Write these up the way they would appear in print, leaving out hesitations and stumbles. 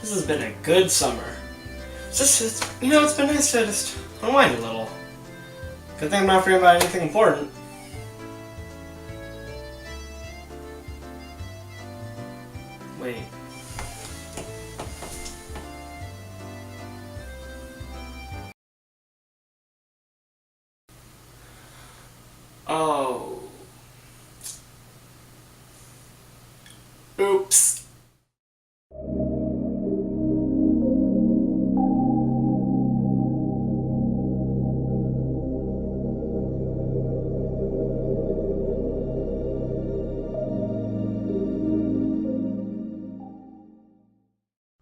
This has been a good summer. It's been nice to just unwind a little. Good thing I'm not forgetting about anything important. Wait. Oh. Oops.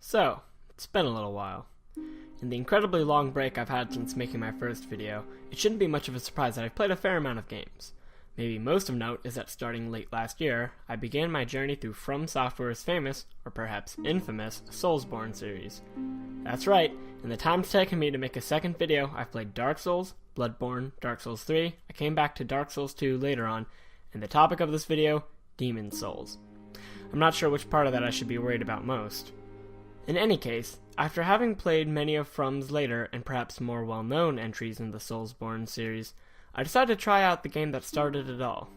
So, it's been a little while. In the incredibly long break I've had since making my first video, it shouldn't be much of a surprise that I've played a fair amount of games. Maybe most of note is that starting late last year, I began my journey through From Software's famous, or perhaps infamous, Soulsborne series. That's right, in the time it's taken me to make a second video, I've played Dark Souls, Bloodborne, Dark Souls 3, I came back to Dark Souls 2 later on, and the topic of this video, Demon Souls. I'm not sure which part of that I should be worried about most. In any case, after having played many of From's later and perhaps more well-known entries in the Soulsborne series, I decided to try out the game that started it all.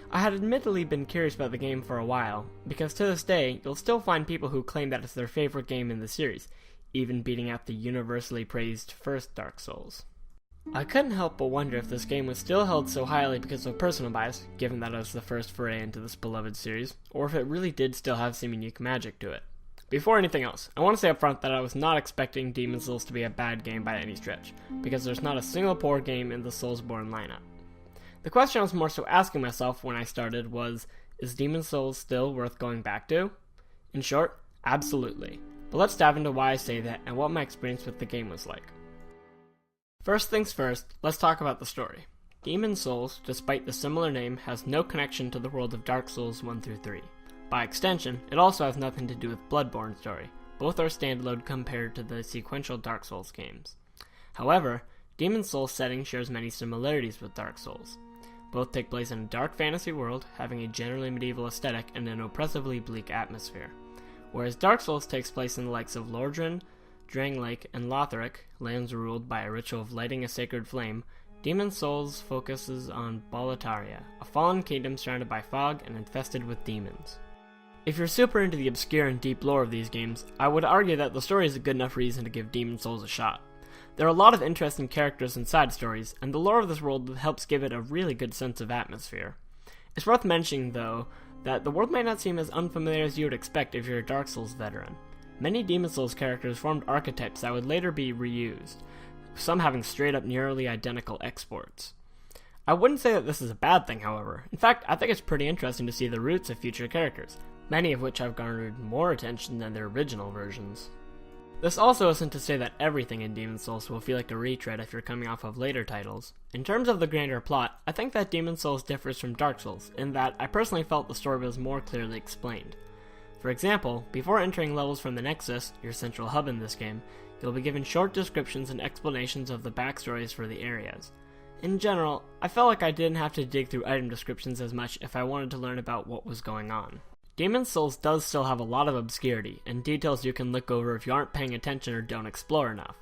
I had admittedly been curious about the game for a while, because to this day, you'll still find people who claim that it's their favorite game in the series, even beating out the universally praised first Dark Souls. I couldn't help but wonder if this game was still held so highly because of personal bias, given that it was the first foray into this beloved series, or if it really did still have some unique magic to it. Before anything else, I want to say up front that I was not expecting Demon Souls to be a bad game by any stretch, because there's not a single poor game in the Soulsborne lineup. The question I was more so asking myself when I started was, is Demon Souls still worth going back to? In short, absolutely. But let's dive into why I say that and what my experience with the game was like. First things first, let's talk about the story. Demon Souls, despite the similar name, has no connection to the world of Dark Souls 1 through 3. By extension, it also has nothing to do with Bloodborne's story. Both are standalone compared to the sequential Dark Souls games. However, Demon Souls' setting shares many similarities with Dark Souls. Both take place in a dark fantasy world, having a generally medieval aesthetic and an oppressively bleak atmosphere. Whereas Dark Souls takes place in the likes of Lordran, Drangleic, and Lothric, lands ruled by a ritual of lighting a sacred flame, Demon Souls focuses on Boletaria, a fallen kingdom surrounded by fog and infested with demons. If you're super into the obscure and deep lore of these games, I would argue that the story is a good enough reason to give Demon Souls a shot. There are a lot of interesting characters and side stories, and the lore of this world helps give it a really good sense of atmosphere. It's worth mentioning, though, that the world might not seem as unfamiliar as you would expect if you're a Dark Souls veteran. Many Demon Souls characters formed archetypes that would later be reused, some having straight-up nearly identical exports. I wouldn't say that this is a bad thing, however. In fact, I think it's pretty interesting to see the roots of future characters, many of which have garnered more attention than their original versions. This also isn't to say that everything in Demon Souls will feel like a retread if you're coming off of later titles. In terms of the grander plot, I think that Demon Souls differs from Dark Souls, in that I personally felt the story was more clearly explained. For example, before entering levels from the Nexus, your central hub in this game, you'll be given short descriptions and explanations of the backstories for the areas. In general, I felt like I didn't have to dig through item descriptions as much if I wanted to learn about what was going on. Demon Souls does still have a lot of obscurity, and details you can look over if you aren't paying attention or don't explore enough.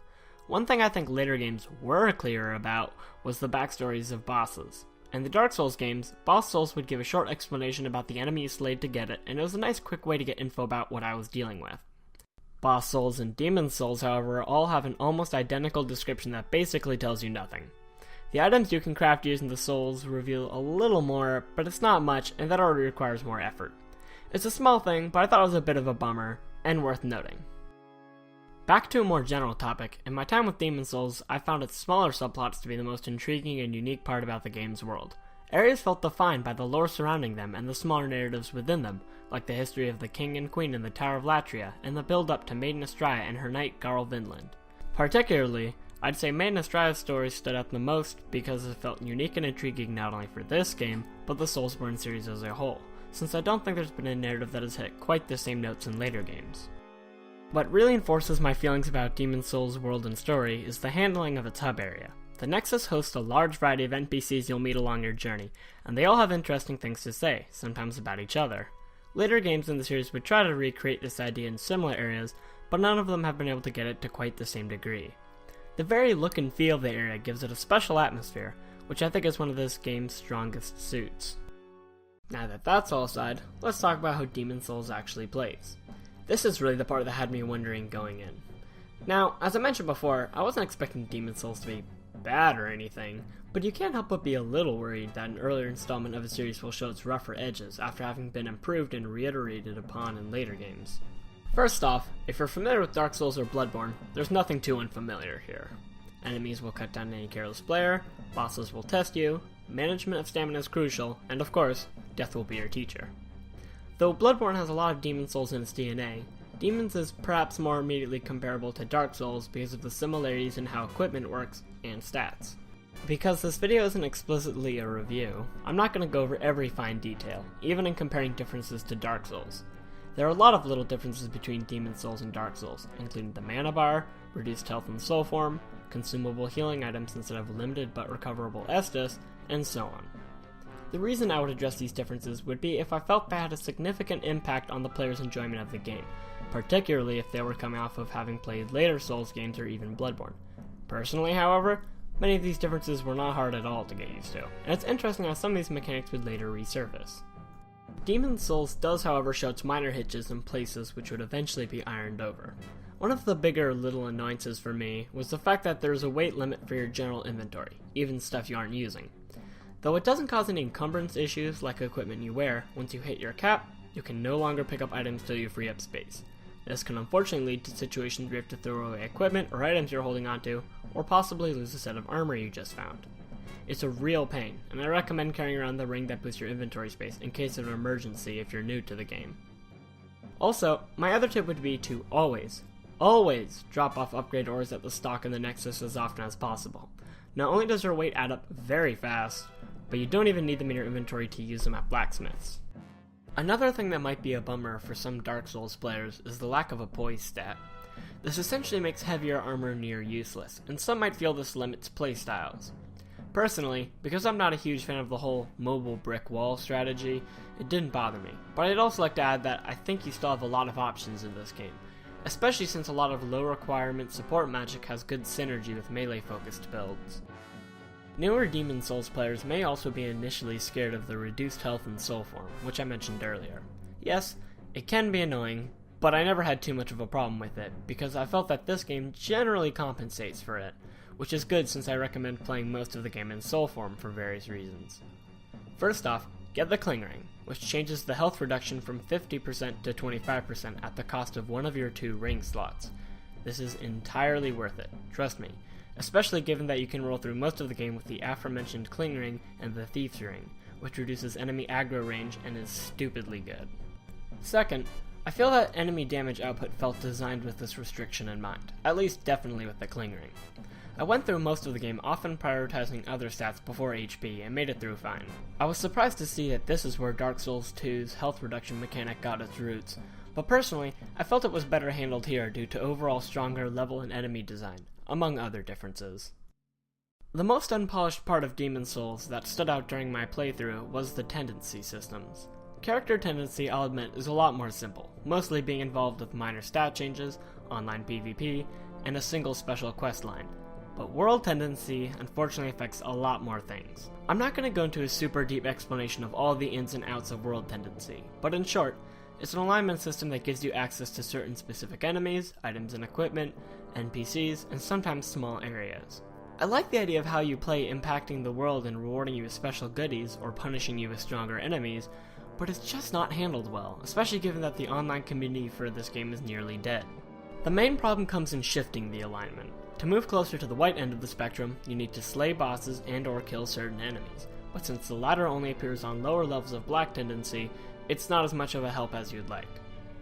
One thing I think later games were clearer about was the backstories of bosses. In the Dark Souls games, boss souls would give a short explanation about the enemy you slayed to get it, and it was a nice quick way to get info about what I was dealing with. Boss souls and Demon Souls, however, all have an almost identical description that basically tells you nothing. The items you can craft using the souls reveal a little more, but it's not much, and that already requires more effort. It's a small thing, but I thought it was a bit of a bummer, and worth noting. Back to a more general topic, in my time with Demon Souls, I found its smaller subplots to be the most intriguing and unique part about the game's world. Areas felt defined by the lore surrounding them and the smaller narratives within them, like the history of the king and queen in the Tower of Latria, and the build-up to Maiden Estrella and her knight Garl Vinland. Particularly, I'd say Maiden Estrella's story stood out the most because it felt unique and intriguing not only for this game, but the Soulsborne series as a whole, since I don't think there's been a narrative that has hit quite the same notes in later games. What really enforces my feelings about Demon Souls' world and story is the handling of its hub area. The Nexus hosts a large variety of NPCs you'll meet along your journey, and they all have interesting things to say, sometimes about each other. Later games in the series would try to recreate this idea in similar areas, but none of them have been able to get it to quite the same degree. The very look and feel of the area gives it a special atmosphere, which I think is one of this game's strongest suits. Now that that's all aside, let's talk about how Demon's Souls actually plays. This is really the part that had me wondering going in. Now, as I mentioned before, I wasn't expecting Demon's Souls to be bad or anything, but you can't help but be a little worried that an earlier installment of a series will show its rougher edges after having been improved and reiterated upon in later games. First off, if you're familiar with Dark Souls or Bloodborne, there's nothing too unfamiliar here. Enemies will cut down any careless player, bosses will test you, management of stamina is crucial, and of course, death will be your teacher. Though Bloodborne has a lot of Demon's Souls in its DNA, Demon's is perhaps more immediately comparable to Dark Souls because of the similarities in how equipment works and stats. Because this video isn't explicitly a review, I'm not going to go over every fine detail, even in comparing differences to Dark Souls. There are a lot of little differences between Demon's Souls and Dark Souls, including the mana bar, reduced health and soul form, consumable healing items instead of limited but recoverable Estus, and so on. The reason I would address these differences would be if I felt they had a significant impact on the player's enjoyment of the game, particularly if they were coming off of having played later Souls games or even Bloodborne. Personally, however, many of these differences were not hard at all to get used to, and it's interesting how some of these mechanics would later resurface. Demon's Souls does, however, show its minor hitches in places which would eventually be ironed over. One of the bigger little annoyances for me was the fact that there is a weight limit for your general inventory, even stuff you aren't using. Though it doesn't cause any encumbrance issues like equipment you wear, once you hit your cap, you can no longer pick up items till you free up space. This can unfortunately lead to situations where you have to throw away equipment or items you're holding onto, or possibly lose a set of armor you just found. It's a real pain, and I recommend carrying around the ring that boosts your inventory space in case of an emergency if you're new to the game. Also, my other tip would be to always drop off upgrade ores at the stock in the Nexus as often as possible. Not only does your weight add up very fast, but you don't even need them in your inventory to use them at blacksmiths. Another thing that might be a bummer for some Dark Souls players is the lack of a poise stat. This essentially makes heavier armor near useless, and some might feel this limits playstyles. Personally, because I'm not a huge fan of the whole mobile brick wall strategy, it didn't bother me, but I'd also like to add that I think you still have a lot of options in this game, especially since a lot of low requirement support magic has good synergy with melee focused builds. Newer Demon's Souls players may also be initially scared of the reduced health and soul form, which I mentioned earlier. Yes, it can be annoying, but I never had too much of a problem with it, because I felt that this game generally compensates for it, which is good since I recommend playing most of the game in soul form for various reasons. First off, get the Cling Ring, which changes the health reduction from 50% to 25% at the cost of one of your 2 ring slots. This is entirely worth it, trust me, especially given that you can roll through most of the game with the aforementioned Cling Ring and the Thief's Ring, which reduces enemy aggro range and is stupidly good. Second, I feel that enemy damage output felt designed with this restriction in mind, at least definitely with the Cling Ring. I went through most of the game often prioritizing other stats before HP and made it through fine. I was surprised to see that this is where Dark Souls 2's health reduction mechanic got its roots, but personally, I felt it was better handled here due to overall stronger level and enemy design, among other differences. The most unpolished part of Demon's Souls that stood out during my playthrough was the tendency systems. Character tendency, I'll admit, is a lot more simple, mostly being involved with minor stat changes, online PvP, and a single special quest line. But world tendency unfortunately affects a lot more things. I'm not going to go into a super deep explanation of all the ins and outs of world tendency, but in short, it's an alignment system that gives you access to certain specific enemies, items and equipment, NPCs, and sometimes small areas. I like the idea of how you play impacting the world and rewarding you with special goodies or punishing you with stronger enemies, but it's just not handled well, especially given that the online community for this game is nearly dead. The main problem comes in shifting the alignment. To move closer to the white end of the spectrum, you need to slay bosses and or kill certain enemies, but since the latter only appears on lower levels of black tendency, it's not as much of a help as you'd like.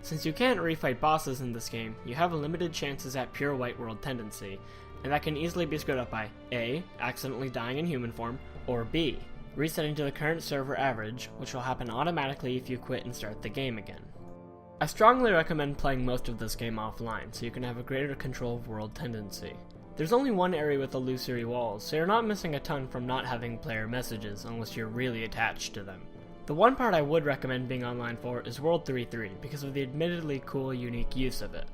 Since you can't refight bosses in this game, you have limited chances at pure white world tendency, and that can easily be screwed up by A. Accidentally dying in human form, or B. Resetting to the current server average, which will happen automatically if you quit and start the game again. I strongly recommend playing most of this game offline so you can have a greater control of world tendency. There's only one area with illusory walls, so you're not missing a ton from not having player messages unless you're really attached to them. The one part I would recommend being online for is World 3-3 because of the admittedly cool, unique use of it.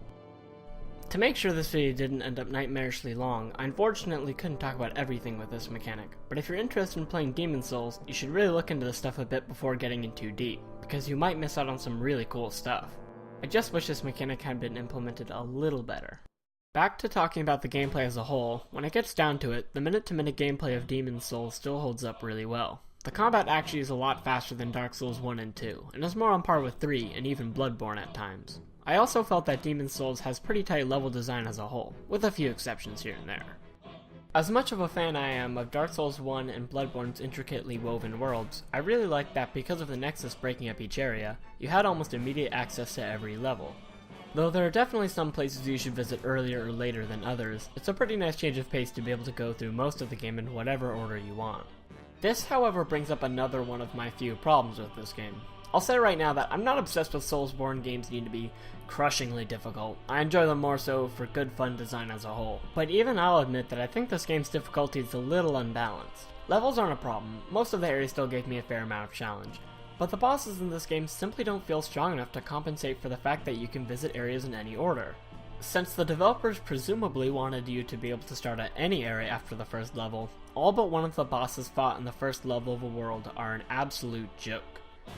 To make sure this video didn't end up nightmarishly long, I unfortunately couldn't talk about everything with this mechanic, but if you're interested in playing Demon Souls, you should really look into this stuff a bit before getting in too deep, because you might miss out on some really cool stuff. I just wish this mechanic had been implemented a little better. Back to talking about the gameplay as a whole, when it gets down to it, the minute-to-minute gameplay of Demon Souls still holds up really well. The combat actually is a lot faster than Dark Souls 1 and 2, and is more on par with 3 and even Bloodborne at times. I also felt that Demon Souls has pretty tight level design as a whole, with a few exceptions here and there. As much of a fan I am of Dark Souls 1 and Bloodborne's intricately woven worlds, I really liked that because of the Nexus breaking up each area, you had almost immediate access to every level. Though there are definitely some places you should visit earlier or later than others, it's a pretty nice change of pace to be able to go through most of the game in whatever order you want. This, however, brings up another one of my few problems with this game. I'll say right now that I'm not obsessed with Soulsborne games need to be crushingly difficult. I enjoy them more so for good fun design as a whole. But even I'll admit that I think this game's difficulty is a little unbalanced. Levels aren't a problem, most of the areas still gave me a fair amount of challenge. But the bosses in this game simply don't feel strong enough to compensate for the fact that you can visit areas in any order. Since the developers presumably wanted you to be able to start at any area after the first level, all but one of the bosses fought in the first level of a world are an absolute joke.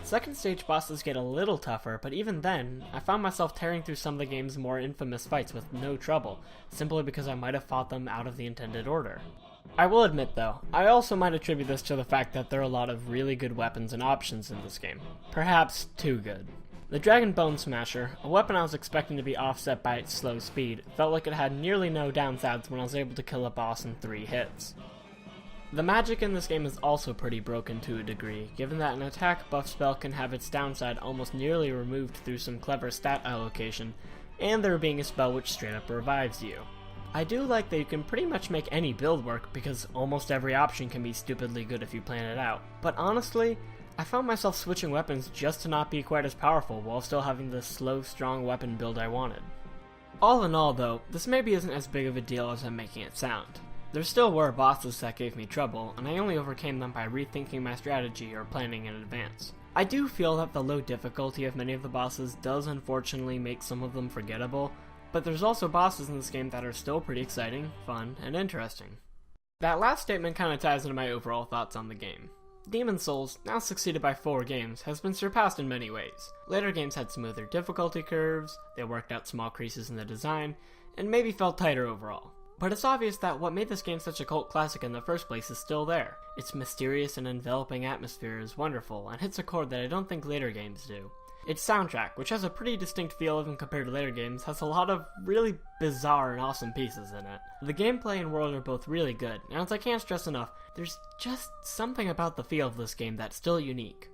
Second stage bosses get a little tougher, but even then, I found myself tearing through some of the game's more infamous fights with no trouble, simply because I might have fought them out of the intended order. I will admit though, I also might attribute this to the fact that there are a lot of really good weapons and options in this game. Perhaps too good. The Dragon Bone Smasher, a weapon I was expecting to be offset by its slow speed, felt like it had nearly no downsides when I was able to kill a boss in 3 hits. The magic in this game is also pretty broken to a degree, given that an attack buff spell can have its downside almost nearly removed through some clever stat allocation, and there being a spell which straight up revives you. I do like that you can pretty much make any build work, because almost every option can be stupidly good if you plan it out, but honestly, I found myself switching weapons just to not be quite as powerful while still having the slow, strong weapon build I wanted. All in all though, this maybe isn't as big of a deal as I'm making it sound. There still were bosses that gave me trouble, and I only overcame them by rethinking my strategy or planning in advance. I do feel that the low difficulty of many of the bosses does unfortunately make some of them forgettable, but there's also bosses in this game that are still pretty exciting, fun, and interesting. That last statement kinda ties into my overall thoughts on the game. Demon Souls, now succeeded by 4 games, has been surpassed in many ways. Later games had smoother difficulty curves, they worked out small creases in the design, and maybe felt tighter overall. But it's obvious that what made this game such a cult classic in the first place is still there. Its mysterious and enveloping atmosphere is wonderful, and hits a chord that I don't think later games do. Its soundtrack, which has a pretty distinct feel even compared to later games, has a lot of really bizarre and awesome pieces in it. The gameplay and world are both really good, and as I can't stress enough, there's just something about the feel of this game that's still unique.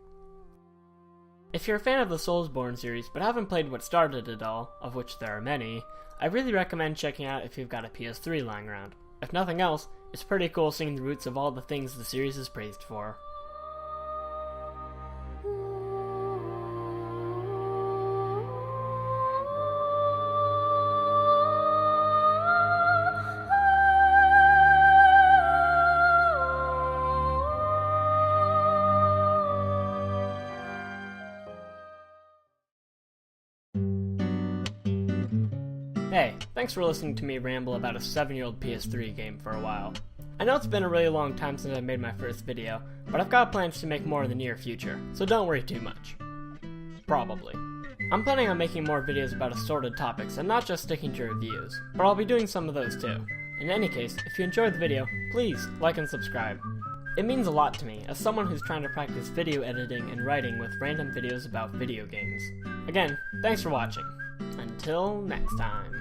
If you're a fan of the Soulsborne series but haven't played what started it all, of which there are many, I really recommend checking out if you've got a PS3 lying around. If nothing else, it's pretty cool seeing the roots of all the things the series is praised for. Hey, thanks for listening to me ramble about a 7-year-old PS3 game for a while. I know it's been a really long time since I made my first video, but I've got plans to make more in the near future, so don't worry too much. Probably. I'm planning on making more videos about assorted topics and not just sticking to reviews, but I'll be doing some of those too. In any case, if you enjoyed the video, please like and subscribe. It means a lot to me, as someone who's trying to practice video editing and writing with random videos about video games. Again, thanks for watching. Until next time.